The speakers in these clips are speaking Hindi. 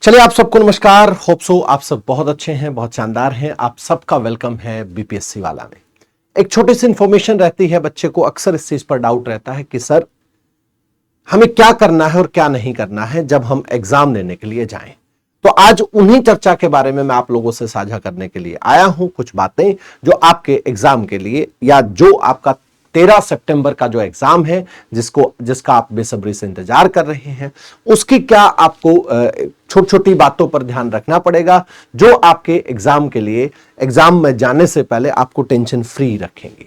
चलिए, आप सबको नमस्कार। होप सो आप सब बहुत अच्छे हैं, बहुत शानदार हैं। आप सबका वेलकम है बीपीएससी वाला में। एक छोटी सी इंफॉर्मेशन रहती है, बच्चे को अक्सर इस चीज पर डाउट रहता है कि सर हमें क्या करना है और क्या नहीं करना है जब हम एग्जाम देने के लिए जाएं। तो आज उन्हीं चर्चा के बारे में मैं आप लोगों से साझा करने के लिए आया हूं, कुछ बातें जो आपके एग्जाम के लिए या जो आपका 13 सितंबर का जो एग्जाम है जिसका आप बेसब्री से इंतजार कर रहे हैं, उसकी क्या आपको छोटी छोटी बातों पर ध्यान रखना पड़ेगा जो आपके एग्जाम के लिए एग्जाम में जाने से पहले आपको टेंशन फ्री रखेंगे।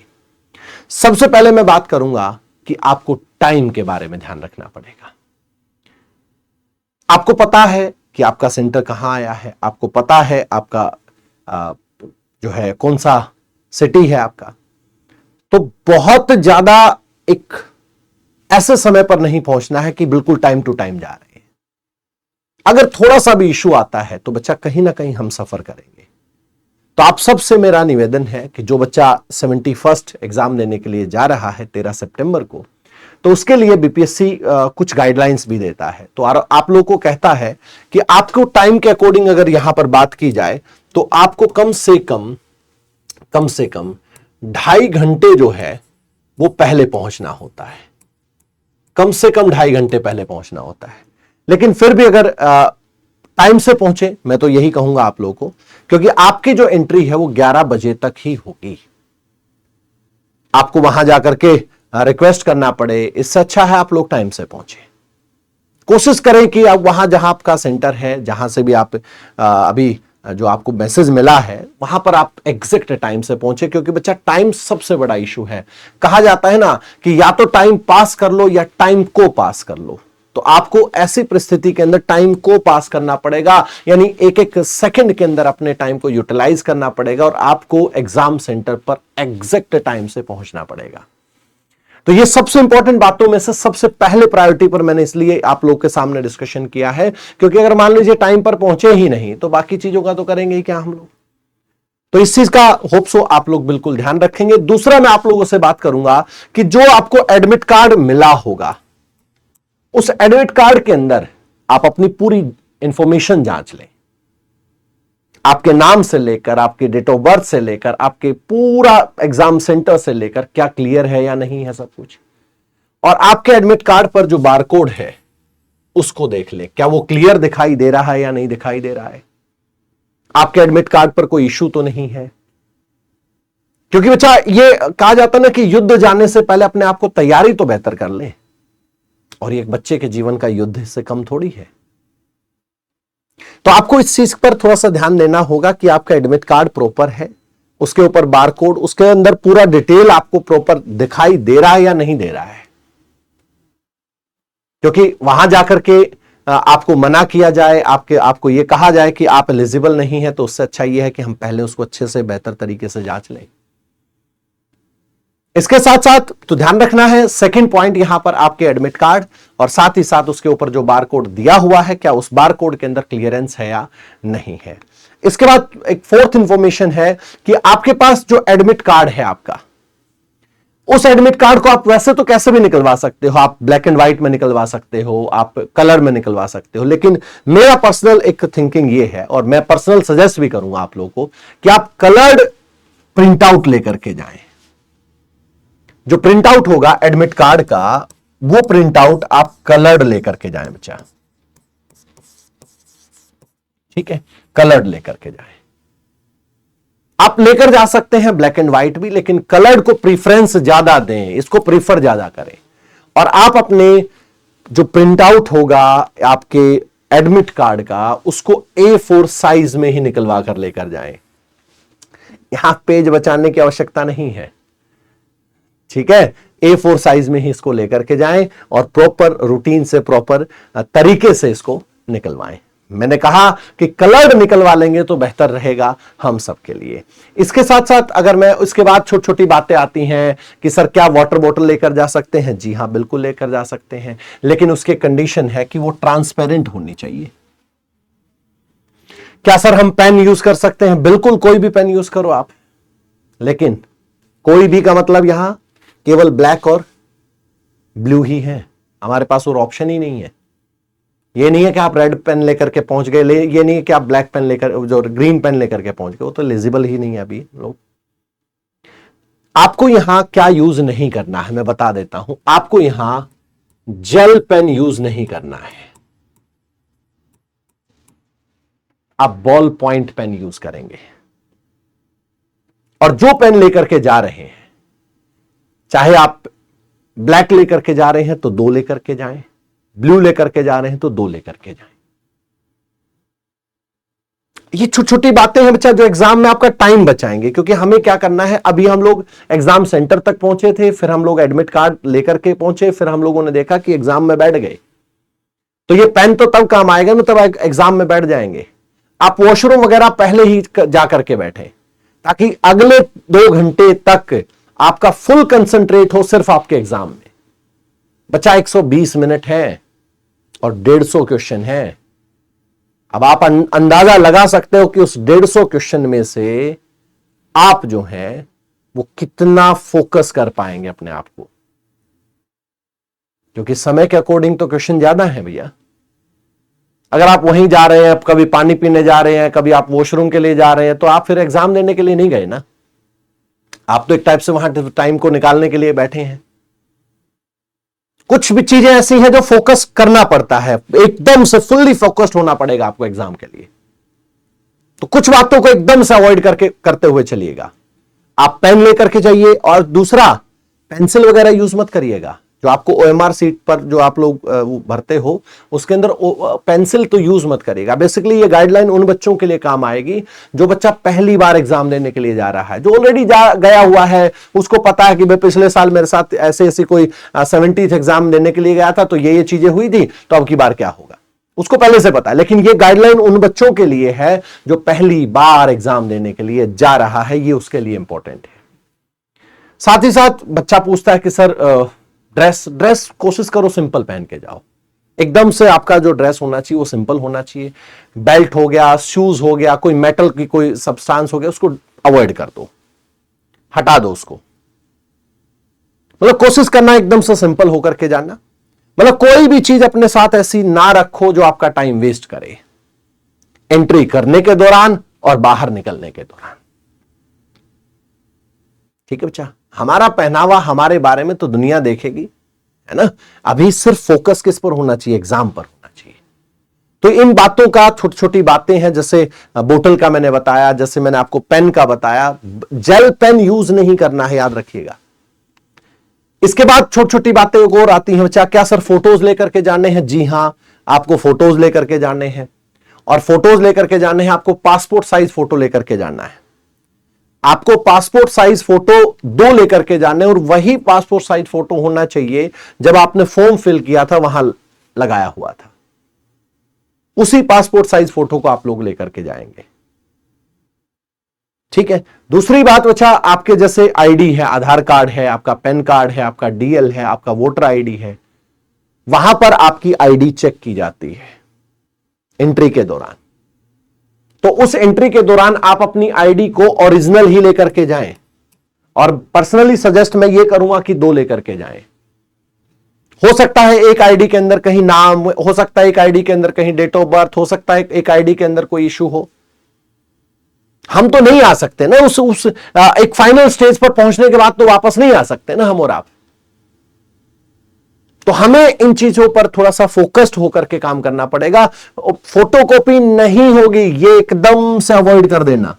सबसे पहले मैं बात करूंगा कि आपको टाइम के बारे में ध्यान रखना पड़ेगा। आपको पता है कि आपका सेंटर कहां आया है, आपको पता है आपका जो है कौन सा सिटी है आपका। तो बहुत ज्यादा एक ऐसे समय पर नहीं पहुंचना है कि बिल्कुल टाइम टू टाइम जा रहे हैं। अगर थोड़ा सा भी इश्यू आता है तो बच्चा कहीं ना कहीं हम सफर करेंगे। तो आप सबसे मेरा निवेदन है कि जो बच्चा 71st एग्जाम देने के लिए जा रहा है 13 सितंबर को, तो उसके लिए बीपीएससी कुछ गाइडलाइंस भी देता है। तो आप लोगों को कहता है कि आपको टाइम के अकॉर्डिंग अगर यहां पर बात की जाए तो आपको कम से कम 2.5 घंटे जो है वो पहले पहुंचना होता है। कम से कम 2.5 घंटे पहले पहुंचना होता है। लेकिन फिर भी अगर टाइम से पहुंचे, मैं तो यही कहूंगा आप लोगों को, क्योंकि आपकी जो एंट्री है वो 11 बजे तक ही होगी। आपको वहां जाकर के रिक्वेस्ट करना पड़े, इससे अच्छा है आप लोग टाइम से पहुंचे। कोशिश करें कि आप वहां जहां आपका सेंटर है, जहां से भी आप अभी जो आपको मैसेज मिला है वहां पर आप एग्जैक्ट टाइम से पहुंचे, क्योंकि बच्चा टाइम सबसे बड़ा इशू है। कहा जाता है ना कि या तो टाइम पास कर लो या टाइम को पास कर लो। तो आपको ऐसी परिस्थिति के अंदर टाइम को पास करना पड़ेगा, यानी एक एक सेकंड के अंदर अपने टाइम को यूटिलाइज करना पड़ेगा और आपको एग्जाम सेंटर पर एग्जैक्ट टाइम से पहुंचना पड़ेगा। तो ये सबसे इंपॉर्टेंट बातों में से सबसे पहले प्रायोरिटी पर मैंने इसलिए आप लोग के सामने डिस्कशन किया है, क्योंकि अगर मान लीजिए टाइम पर पहुंचे ही नहीं तो बाकी चीजों का तो करेंगे ही क्या हम लोग। तो इस चीज का होप सो आप लोग बिल्कुल ध्यान रखेंगे। दूसरा, मैं आप लोगों से बात करूंगा कि जो आपको एडमिट कार्ड मिला होगा, उस एडमिट कार्ड के अंदर आप अपनी पूरी इंफॉर्मेशन जांच लें। आपके नाम से लेकर, आपके डेट ऑफ बर्थ से लेकर, आपके पूरा एग्जाम सेंटर से लेकर क्या क्लियर है या नहीं है सब कुछ। और आपके एडमिट कार्ड पर जो बारकोड है उसको देख ले, क्या वो क्लियर दिखाई दे रहा है या नहीं दिखाई दे रहा है। आपके एडमिट कार्ड पर कोई इश्यू तो नहीं है, क्योंकि बच्चा ये कहा जाता है ना कि युद्ध जाने से पहले अपने आप को तैयारी तो बेहतर कर ले। और ये एक बच्चे के जीवन का युद्ध इससे कम थोड़ी है। तो आपको इस चीज पर थोड़ा सा ध्यान देना होगा कि आपका एडमिट कार्ड प्रॉपर है, उसके ऊपर बारकोड, उसके अंदर पूरा डिटेल आपको प्रॉपर दिखाई दे रहा है या नहीं दे रहा है। क्योंकि वहां जाकर के आपको मना किया जाए, आपको यह कहा जाए कि आप एलिजिबल नहीं है, तो उससे अच्छा यह है कि हम पहले उसको अच्छे से बेहतर तरीके से जांच लें। इसके साथ साथ तो ध्यान रखना है, सेकंड पॉइंट यहां पर आपके एडमिट कार्ड और साथ ही साथ उसके ऊपर जो बार कोड दिया हुआ है, क्या उस बार कोड के अंदर क्लियरेंस है या नहीं है। इसके बाद एक फोर्थ इंफॉर्मेशन है कि आपके पास जो एडमिट कार्ड है आपका, उस एडमिट कार्ड को आप वैसे तो कैसे भी निकलवा सकते हो। आप ब्लैक एंड व्हाइट में निकलवा सकते हो, आप कलर में निकलवा सकते हो, लेकिन मेरा पर्सनल एक थिंकिंग ये है और मैं पर्सनल सजेस्ट भी करूंगा आप लोगों को कि आप कलर्ड प्रिंट आउट लेकर के जाएं। जो प्रिंट आउट होगा एडमिट कार्ड का, वो प्रिंट आउट आप कलर्ड लेकर के जाएं बच्चा, ठीक है, कलर्ड लेकर के जाएं। आप लेकर जा सकते हैं ब्लैक एंड व्हाइट भी, लेकिन कलर्ड को प्रीफरेंस ज्यादा दें, इसको प्रीफर ज्यादा करें। और आप अपने जो प्रिंट आउट होगा आपके एडमिट कार्ड का, उसको A4 साइज में ही निकलवा कर लेकर जाएं। यहां पेज बचाने की आवश्यकता नहीं है, ठीक है। A4 साइज में ही इसको लेकर के जाएं और प्रॉपर रूटीन से, प्रॉपर तरीके से इसको निकलवाएं। मैंने कहा कि कलर्ड निकलवा लेंगे तो बेहतर रहेगा हम सबके लिए। इसके साथ साथ अगर मैं उसके बाद छोटी छोटी बातें आती हैं कि सर क्या वाटर बोतल लेकर जा सकते हैं। जी हां, बिल्कुल लेकर जा सकते हैं, लेकिन उसके कंडीशन है कि वो ट्रांसपेरेंट होनी चाहिए। क्या सर हम पेन यूज कर सकते हैं? बिल्कुल, कोई भी पेन यूज करो आप, लेकिन कोई भी का मतलब यहां केवल ब्लैक और ब्लू ही है, हमारे पास और ऑप्शन ही नहीं है। ये नहीं है कि आप रेड पेन लेकर के पहुंच गए, ये नहीं है कि आप ब्लैक पेन लेकर, जो ग्रीन पेन लेकर के पहुंच गए, वो तो लेजिबल ही नहीं है अभी लोग। आपको यहां क्या यूज नहीं करना है मैं बता देता हूं। आपको यहां जेल पेन यूज नहीं करना है, आप बॉल पॉइंट पेन यूज करेंगे। और जो पेन लेकर के जा रहे हैं, चाहे आप ब्लैक लेकर के जा रहे हैं तो 2 लेकर के जाएं, ब्लू लेकर के जा रहे हैं तो 2 लेकर के जाएं। ये छोटी छोटी बातें हैं बच्चा, जो एग्जाम में आपका टाइम बचाएंगे। क्योंकि हमें क्या करना है, अभी हम लोग एग्जाम सेंटर तक पहुंचे थे, फिर हम लोग एडमिट कार्ड लेकर के पहुंचे, फिर हम लोगों ने देखा कि एग्जाम में बैठ गए। तो ये पेन तो तब काम आएगा ना, तब एग्जाम में बैठ जाएंगे। आप वॉशरूम वगैरह पहले ही जाकर के बैठे, ताकि अगले 2 घंटे तक आपका फुल कंसंट्रेट हो सिर्फ आपके एग्जाम में। बच्चा 120 मिनट है और 150 क्वेश्चन है। अब आप अंदाजा लगा सकते हो कि उस 150 क्वेश्चन में से आप जो है वो कितना फोकस कर पाएंगे अपने आप को, क्योंकि समय के अकॉर्डिंग तो क्वेश्चन ज्यादा है भैया। अगर आप वहीं जा रहे हैं, कभी पानी पीने जा रहे हैं, कभी आप वॉशरूम के लिए जा रहे हैं, तो आप फिर एग्जाम देने के लिए नहीं गए ना, आप तो एक टाइप से वहां टाइम को निकालने के लिए बैठे हैं। कुछ भी चीजें ऐसी हैं जो फोकस करना पड़ता है, एकदम से फुल्ली फोकस्ड होना पड़ेगा आपको एग्जाम के लिए। तो कुछ बातों को एकदम से अवॉइड करते हुए चलिएगा। आप पेन लेकर के जाइए, और दूसरा पेंसिल वगैरह यूज मत करिएगा। जो आपको ओएमआर सीट पर जो आप लोग भरते हो उसके अंदर पेंसिल तो यूज मत करिएगा। बेसिकली ये गाइडलाइन उन बच्चों के लिए काम आएगी जो बच्चा पहली बार एग्जाम देने के लिए जा रहा है, जो ऑलरेडी गया हुआ है, उसको पता है कि भाई पिछले साल मेरे साथ ऐसे कोई 70th एग्जाम देने के लिए गया था, तो ये चीजें हुई थी, तो अब की बार क्या होगा उसको पहले से पता है। लेकिन ये गाइडलाइन उन बच्चों के लिए है जो पहली बार एग्जाम देने के लिए जा रहा है, ये उसके लिए इंपॉर्टेंट है। साथ ही साथ बच्चा पूछता है कि सर ड्रेस कोशिश करो सिंपल पहन के जाओ। एकदम से आपका जो ड्रेस होना चाहिए वो सिंपल होना चाहिए। बेल्ट हो गया, शूज हो गया, कोई मेटल की कोई सब्सटेंस हो गया, उसको अवॉइड कर दो, हटा दो उसको। मतलब कोशिश करना एकदम से सिंपल होकर के जाना। मतलब कोई भी चीज अपने साथ ऐसी ना रखो जो आपका टाइम वेस्ट करे, एंट्री करने के दौरान और बाहर निकलने के दौरान। ठीक है बच्चा, हमारा पहनावा हमारे बारे में तो दुनिया देखेगी, है ना। अभी सिर्फ फोकस किस पर होना चाहिए, एग्जाम पर होना चाहिए। तो इन बातों का, छोटी छोटी बातें हैं, जैसे बोतल का मैंने बताया, जैसे मैंने आपको पेन का बताया। जेल पेन यूज नहीं करना है, याद रखिएगा। इसके बाद छोटी छोटी बातें और आती हैं बच्चा। क्या सर फोटोज लेकर के जाने हैं? जी हां, आपको फोटोज लेकर के जाने हैं, और फोटोज लेकर के जाने हैं। आपको पासपोर्ट साइज फोटो लेकर के जाना है। आपको पासपोर्ट साइज फोटो 2 लेकर के जाने, और वही पासपोर्ट साइज फोटो होना चाहिए जब आपने फॉर्म फिल किया था वहां लगाया हुआ था। उसी पासपोर्ट साइज फोटो को आप लोग लेकर के जाएंगे। ठीक है। दूसरी बात बच्चा, आपके जैसे आईडी है, आधार कार्ड है, आपका पैन कार्ड है, आपका डीएल है, आपका वोटर आईडी है, वहां पर आपकी आईडी चेक की जाती है एंट्री के दौरान। तो उस एंट्री के दौरान आप अपनी आईडी को ओरिजिनल ही लेकर के जाएं, और पर्सनली सजेस्ट मैं ये करूंगा कि 2 लेकर के जाएं। हो सकता है एक आईडी के अंदर कहीं नाम हो सकता है, एक आईडी के अंदर कहीं डेट ऑफ बर्थ हो सकता है, एक आईडी के अंदर कोई इशू हो। हम तो नहीं आ सकते ना उस एक फाइनल स्टेज पर पहुंचने के बाद तो वापस नहीं आ सकते ना हम और आप। तो हमें इन चीजों पर थोड़ा सा फोकस्ड होकर के काम करना पड़ेगा। फोटोकॉपी नहीं होगी, ये एकदम से अवॉइड कर देना।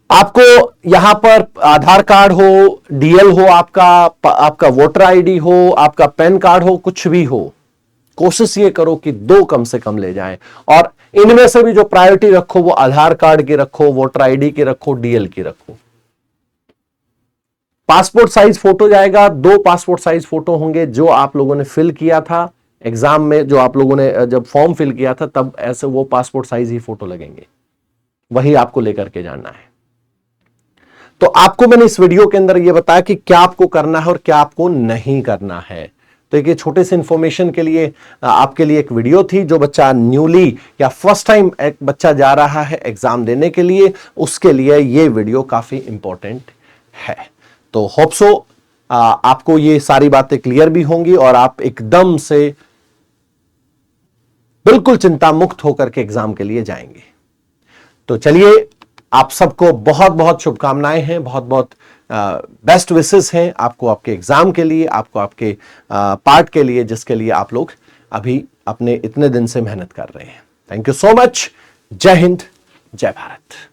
आपको यहां पर आधार कार्ड हो, डीएल हो, आपका वोटर आईडी हो, आपका पैन कार्ड हो, कुछ भी हो, कोशिश ये करो कि 2 कम से कम ले जाएं। और इनमें से भी जो प्रायोरिटी रखो वो आधार कार्ड की रखो, वोटर आईडी की रखो, डीएल की रखो। पासपोर्ट साइज फोटो जाएगा, 2 पासपोर्ट साइज फोटो होंगे जो आप लोगों ने फिल किया था एग्जाम में, जो आप लोगों ने जब फॉर्म फिल किया था तब ऐसे वो पासपोर्ट साइज ही फोटो लगेंगे, वही आपको लेकर के जाना है। तो आपको मैंने इस वीडियो के अंदर यह बताया कि क्या आपको करना है और क्या आपको नहीं करना है। तो एक छोटे से इंफॉर्मेशन के लिए आपके लिए एक वीडियो थी। जो बच्चा न्यूली या फर्स्ट टाइम एक बच्चा जा रहा है एग्जाम देने के लिए, उसके लिए ये वीडियो काफी इंपॉर्टेंट है। तो होप सो आपको ये सारी बातें क्लियर भी होंगी और आप एकदम से बिल्कुल चिंता मुक्त होकर के एग्जाम के लिए जाएंगे। तो चलिए, आप सबको बहुत बहुत शुभकामनाएं हैं, बहुत बहुत बेस्ट विशेस हैं आपको आपके एग्जाम के लिए, आपको आपके पार्ट के लिए, जिसके लिए आप लोग अभी अपने इतने दिन से मेहनत कर रहे हैं। Thank you so much. जय हिंद, जय भारत।